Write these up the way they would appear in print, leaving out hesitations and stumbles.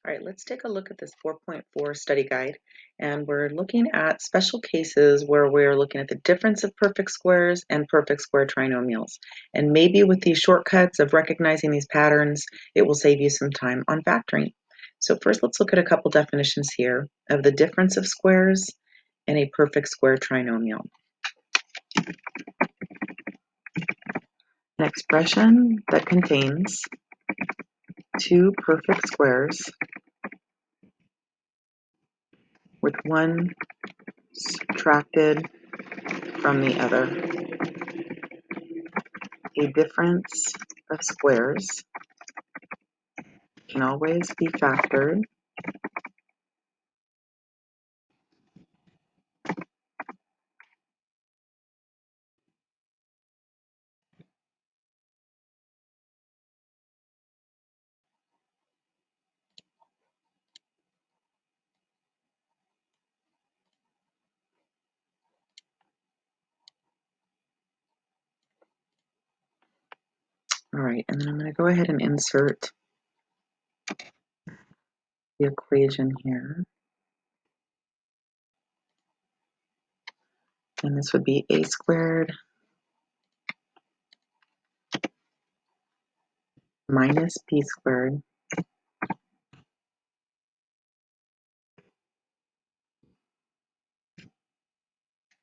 All right, let's take a look at this 4.4 study guide, and we're looking at special cases where we're looking at the difference of perfect squares and perfect square trinomials. And maybe with these shortcuts of recognizing these patterns, it will save you some time on factoring. So first, let's look at a couple definitions here of the difference of squares and a perfect square trinomial. An expression that contains two perfect squares with one subtracted from the other. A difference of squares can always be factored All right, and then I'm going to go ahead and insert the equation here. And this would be a squared minus b squared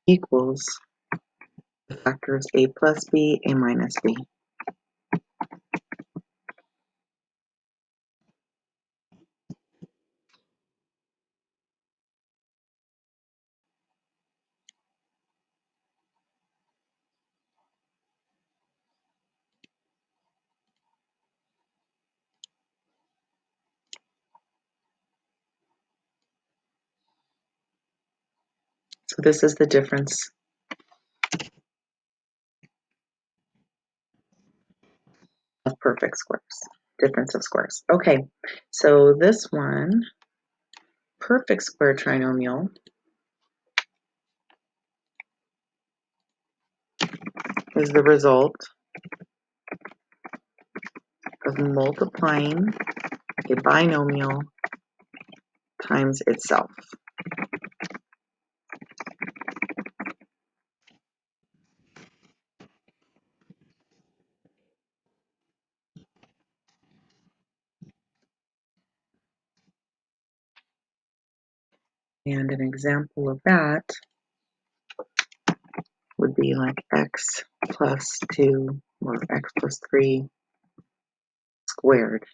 equals the factors a plus b, a minus b. So this is the difference of perfect squares, difference of squares. Okay, so this one, perfect square trinomial, is the result of multiplying a binomial times itself. And an example of that would be like x plus 2 or x plus 3 squared.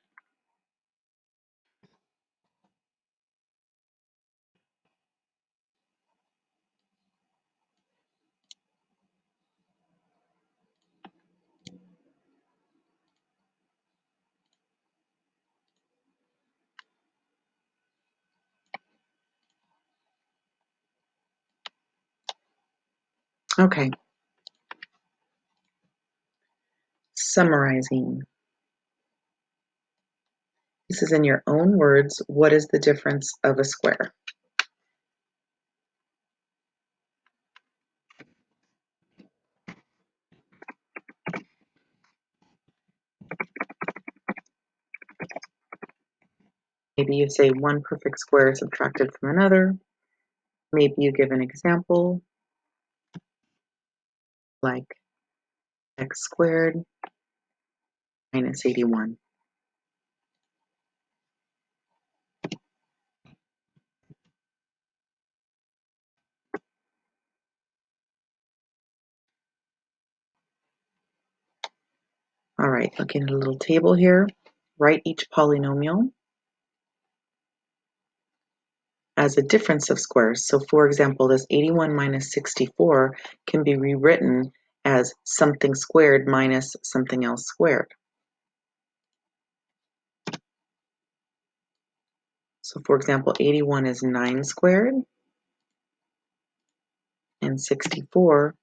Okay, summarizing. This is in your own words. What is the difference of a square? Maybe you say one perfect square subtracted from another. Maybe you give an example like x squared minus 81. All right, looking at a little table here, write each polynomial as a difference of squares. So for example, this 81 minus 64 can be rewritten as something squared minus something else squared. So for example, 81 is 9 squared, and 64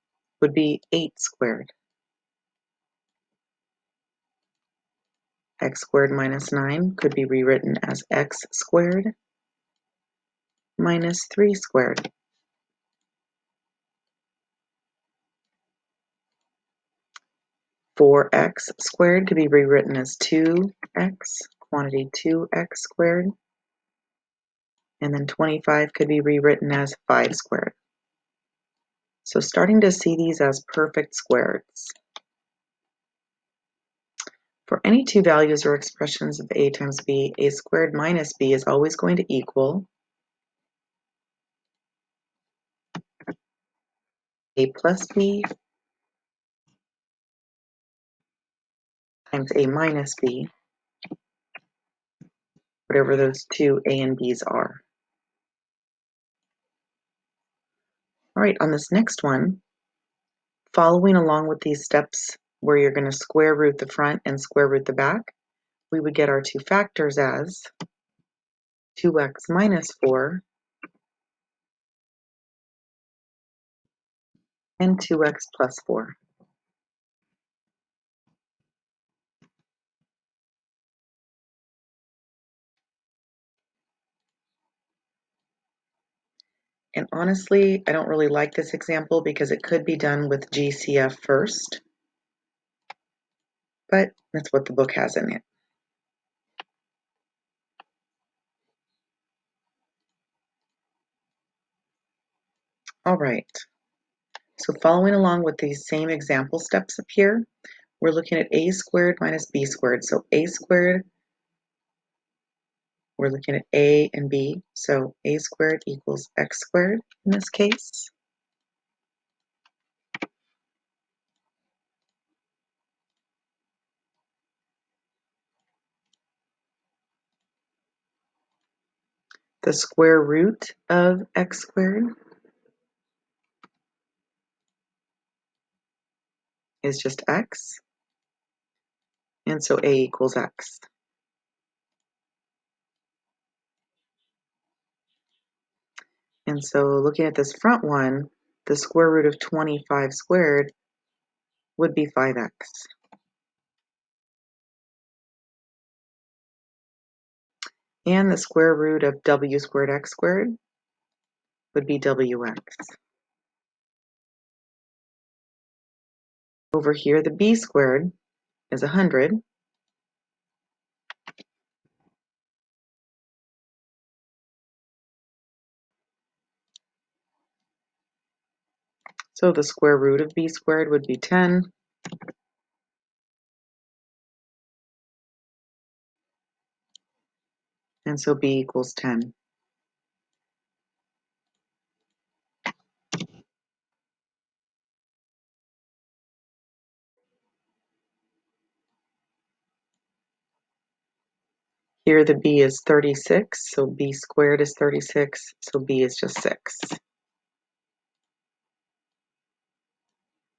would be 8 squared. X squared minus 9 could be rewritten as x squared minus 3 squared. Four x squared could be rewritten as 2x, quantity 2x squared, And then 25 could be rewritten as 5 squared. So starting to see these as perfect squares. For any two values or expressions of a times b, a squared minus b is always going to equal a plus b times a minus b, whatever those two a and b's are. All right, on this next one, following along with these steps where you're going to square root the front and square root the back, we would get our two factors as 2x minus 4 and 2x plus 4. And honestly, I don't really like this example because it could be done with GCF first, but that's what the book has in it. All right, so following along with these same example steps up here, we're looking at a squared minus b squared. So a squared, we're looking at a and b, so a squared equals x squared in this case. The square root of x squared is just x, and so a equals x. And so looking at this front one, the square root of 25 squared would be 5x. And the square root of w squared x squared would be wx. Over here, the b squared is 100. So the square root of b squared would be 10. And so b equals 10. Here the b is 36, so b squared is 36, so b is just 6.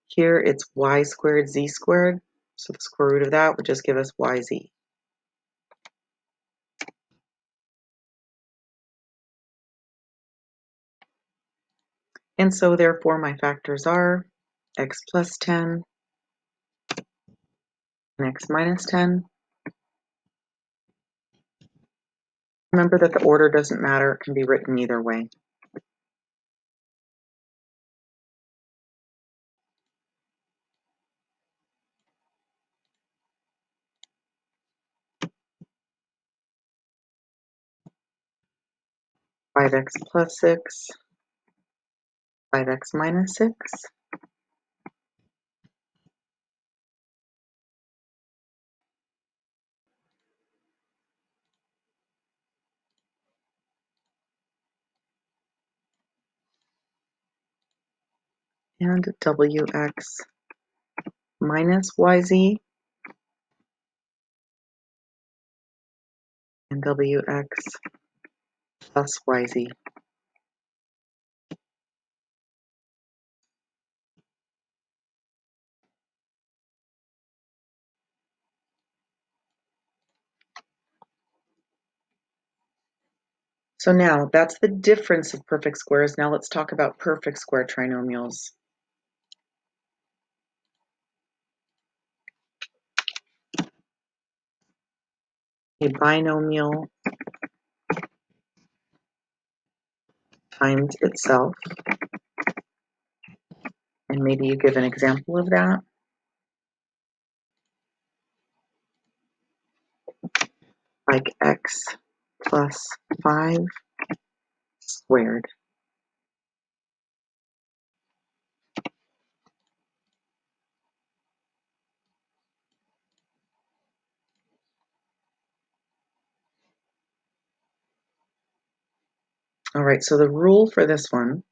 Here it's y squared z squared, so the square root of that would just give us yz. And so therefore my factors are x plus 10 and x minus 10. Remember that the order doesn't matter, it can be written either way. Five x plus 6, 5x minus 6, and wx minus yz and wx plus yz. So now that's the difference of perfect squares. Now let's talk about perfect square trinomials. A binomial times itself, and maybe you give an example of that. Like x plus 5 squared. All right, so the rule for this one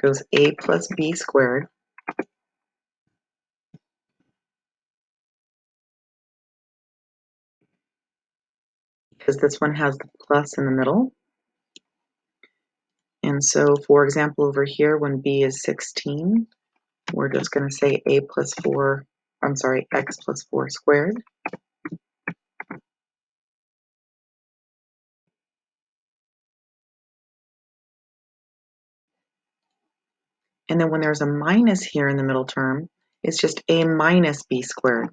goes a plus b squared, because this one has the plus in the middle. And so, for example, over here, when b is 16, we're just going to say x plus 4 squared. And then when there's a minus here in the middle term, it's just a minus b squared.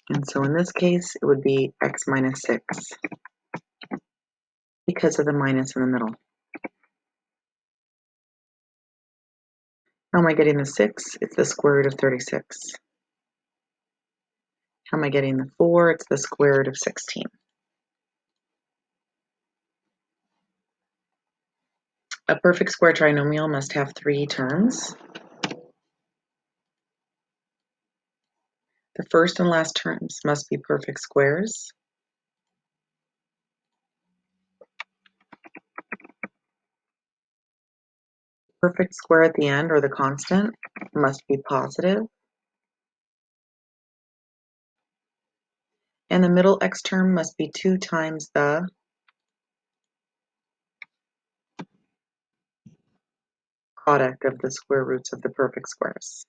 And so in this case, it would be x minus 6 because of the minus in the middle. How am I getting the 6? It's the square root of 36. How am I getting the 4? It's the square root of 16. A perfect square trinomial must have 3 terms. The first and last terms must be perfect squares. Perfect square at the end, or the constant, must be positive. And the middle x term must be 2 times the product of the square roots of the perfect squares.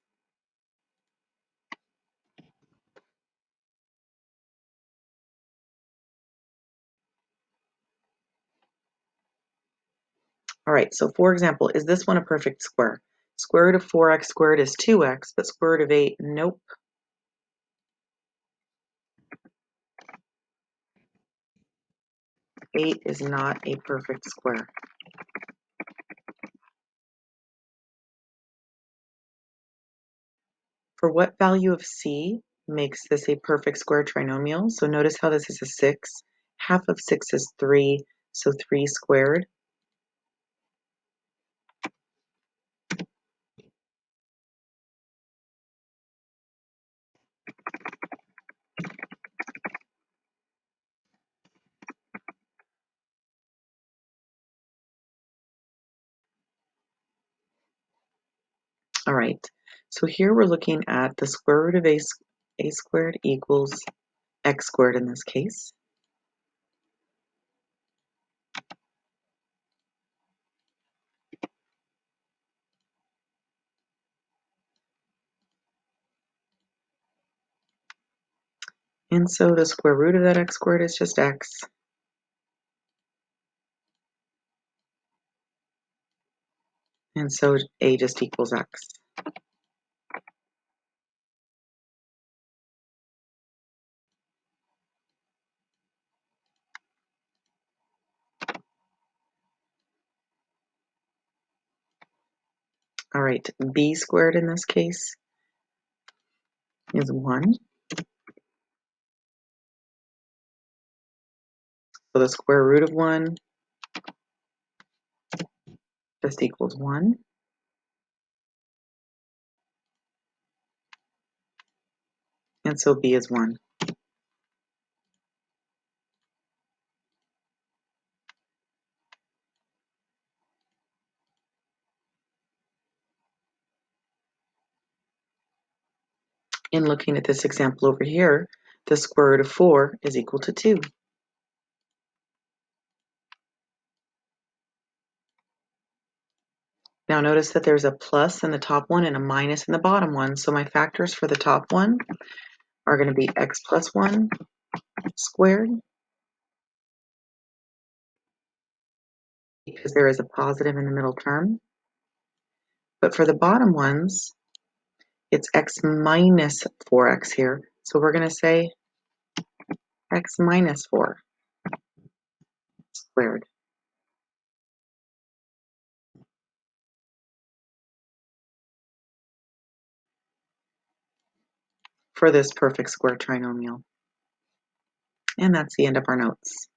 All right, so for example, is this one a perfect square? Square root of 4x squared is 2x, but square root of 8, nope. 8 is not a perfect square. For what value of c makes this a perfect square trinomial? So notice how this is a 6. Half of 6 is 3, so 3 squared. All right, so here we're looking at the square root of a squared equals x squared in this case. And so the square root of that x squared is just x. And so a just equals x. All right, b squared in this case is 1. So the square root of 1 just equals 1. And so b is 1. In looking at this example over here, the square root of 4 is equal to 2. Now notice that there's a plus in the top one and a minus in the bottom one, so my factors for the top one are going to be x plus 1 squared, because there is a positive in the middle term. But for the bottom ones, it's x minus 4x here, so we're going to say x minus 4 squared. for this perfect square trinomial. And that's the end of our notes.